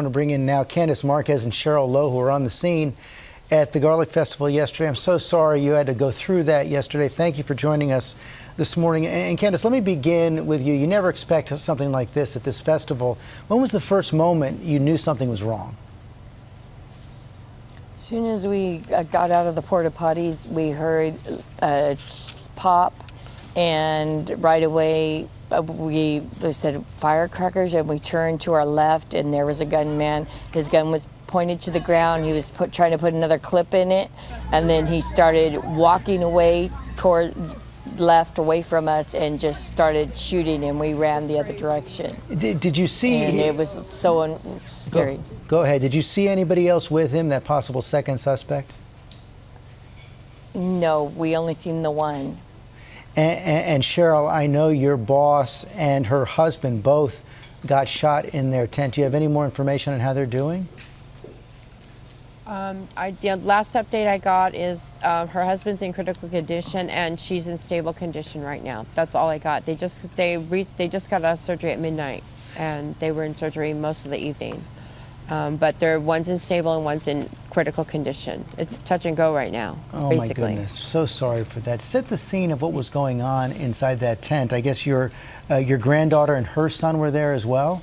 I want to bring in now Candice, Marquez, and Cheryl Lowe, who were on the scene at the Garlic Festival yesterday. I'm so sorry you had to go through that yesterday. Thank you for joining us this morning. And Candice, let me begin with you. You never expect something like this at this festival. When was the first moment you knew something was wrong? As soon as we got out of the porta potties, we heard a pop, and right away they said firecrackers, and we turned to our left, and there was a gunman. His gun was pointed to the ground. He was trying to put another clip in it, and then he started walking away toward left away from us and just started shooting, and we ran the other direction. Did you see? And it was so scary. Go ahead. Did you see anybody else with him, that possible second suspect? No, we only seen the one. And Cheryl, I know your boss and her husband both got shot in their tent. Do you have any more information on how they're doing? The last update I got is her husband's in critical condition and she's in stable condition right now. That's all I got. They just got out of surgery at midnight, and they were in surgery most of the evening. But one's in stable and one's in critical condition. It's touch and go right now, basically. Oh my goodness, so sorry for that. Set the scene of what was going on inside that tent. I guess your granddaughter and her son were there as well?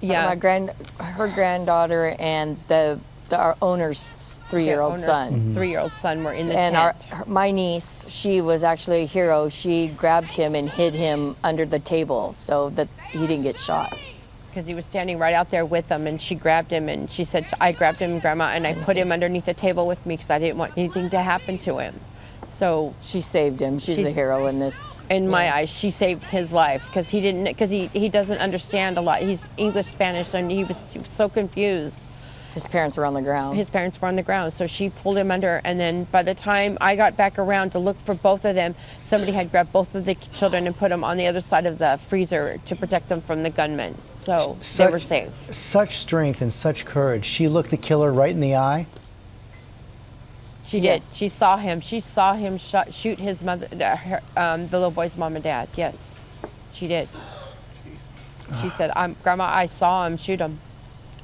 Yeah. Her granddaughter and our owner's three-year-old son. Three-year-old son were in the tent. And my niece, she was actually a hero. She grabbed him and hid him under the table so that he didn't get shot. Because he was standing right out there with them, and she grabbed him, and she said, I grabbed him, Grandma, and I put him underneath the table with me because I didn't want anything to happen to him. So she saved him. She's a hero in this. In my eyes, she saved his life because he doesn't understand a lot. He's English, Spanish, and he was so confused. His parents were on the ground. His parents were on the ground, so she pulled him under, and then by the time I got back around to look for both of them, somebody had grabbed both of the children and put them on the other side of the freezer to protect them from the gunman. So they were safe. Such strength and such courage. She looked the killer right in the eye? She did. She saw him. She saw him shoot his mother, the little boy's mom and dad. Yes, she did. She said, Grandma, I saw him shoot him.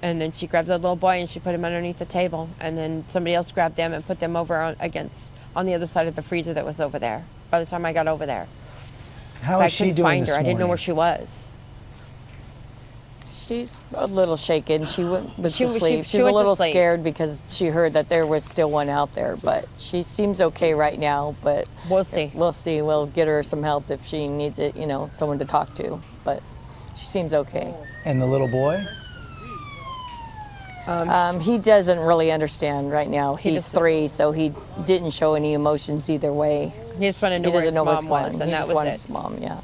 And then she grabbed the little boy and she put him underneath the table. And then somebody else grabbed them and put them over on the other side of the freezer that was over there. By the time I got over there, how is she doing this morning? I didn't know where she was. She's a little shaken. She was asleep. She was a little scared because she heard that there was still one out there. But she seems okay right now. But we'll see. We'll see. We'll get her some help if she needs it. You know, someone to talk to. But she seems okay. And the little boy? He doesn't really understand right now. He's 3, so he didn't show any emotions either way. He just wanted to know where his mom was, and that was it. His mom, yeah.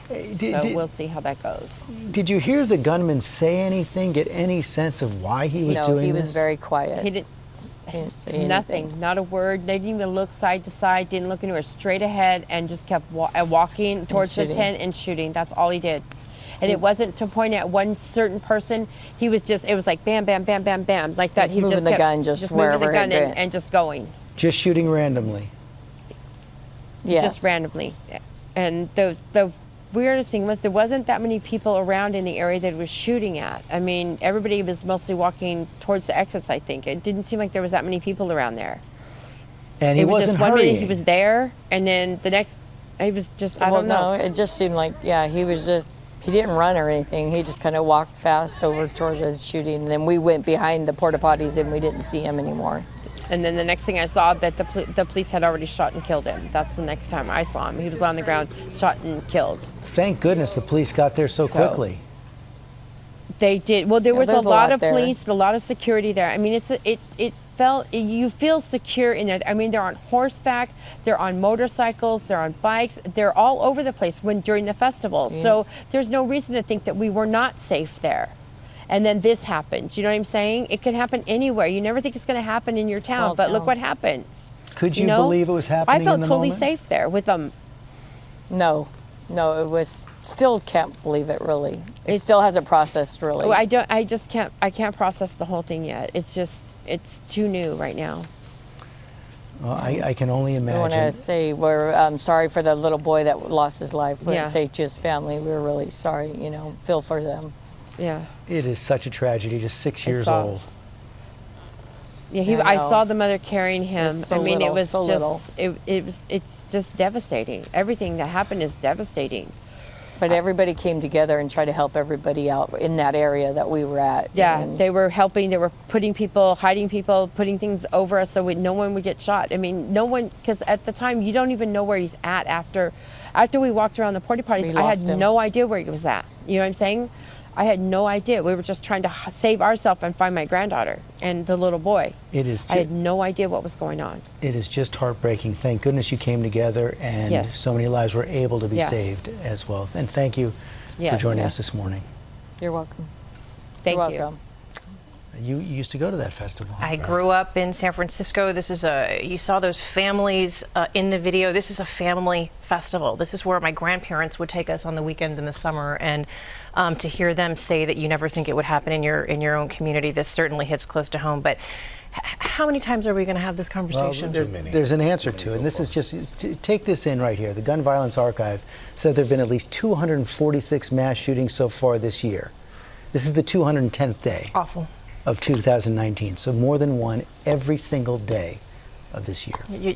So we'll see how that goes. Did you hear the gunman say anything, get any sense of why he was doing this? No, he was very quiet. He didn't say nothing, not a word. They didn't even look side to side, didn't look anywhere, straight ahead, and just kept walking towards the tent and shooting. That's all he did. And it wasn't to point at one certain person. He was just, it was like bam, bam, bam, bam, bam, like that. He was moving the gun just moving the gun and just going. Just shooting randomly? Yes. Just randomly. And the weirdest thing was there wasn't that many people around in the area that he was shooting at. I mean, everybody was mostly walking towards the exits, I think. It didn't seem like there was that many people around there. And he wasn't hurrying. 1 minute he was there, and then the next, he was just, I don't know. No, it just seemed like, he was just, he didn't run or anything. He just kind of walked fast over towards the shooting. And then we went behind the porta potties and we didn't see him anymore. And then the next thing I saw, that the police had already shot and killed him. That's the next time I saw him. He was on the ground, shot and killed. Thank goodness the police got there so quickly. They did. Well, there was a lot of police, a lot of security there. I mean, you feel secure in it. I mean, they're on horseback, they're on motorcycles, they're on bikes, they're all over the place during the festival. Yeah. So there's no reason to think that we were not safe there. And then this happened. You know what I'm saying? It could happen anywhere. You never think it's going to happen in your town, but look what happens. Could you believe it was happening? I felt in the totally moment? safe there with them. No, it was, still can't believe it really. It still hasn't processed really. I can't process the whole thing yet. It's too new right now. Well, I can only imagine. I want to say we're sorry for the little boy that lost his life. We say to his family, we're really sorry, feel for them. Yeah. It is such a tragedy, just 6 years old. Yeah, I saw the mother carrying him. So I mean, little, it was so just, it's just devastating. Everything that happened is devastating. But everybody came together and tried to help everybody out in that area that we were at. Yeah, and they were helping. They were putting people, hiding people, putting things over us so no one would get shot. I mean, no one, because at the time you don't even know where he's at after we walked around the porta potties. I had no idea where he was at. You know what I'm saying? I had no idea. We were just trying to save ourselves and find my granddaughter and the little boy. I had no idea what was going on. It is just heartbreaking. Thank goodness you came together and so many lives were able to be saved as well. And thank you for joining us this morning. You're welcome. Thank you. Welcome. You used to go to that festival. I grew up in San Francisco. This is you saw those families in the video. This is a family festival. This is where my grandparents would take us on the weekends in the summer, and to hear them say that you never think it would happen in your own community, this certainly hits close to home. But how many times are we going to have this conversation? Well, there's an answer to it, and this is just, take this in right here. The Gun Violence Archive said there have been at least 246 mass shootings so far this year. This is the 210th day. Awful. Of 2019, so more than one every single day of this year.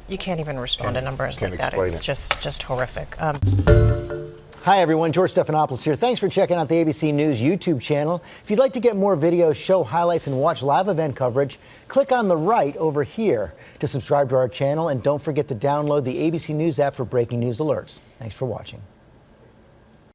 You can't even respond to numbers like that. It's just horrific. Hi everyone, George Stephanopoulos here. Thanks for checking out the ABC News YouTube channel. If you'd like to get more videos, show highlights, and watch live event coverage, click on the right over here to subscribe to our channel, and don't forget to download the ABC News app for breaking news alerts. Thanks for watching.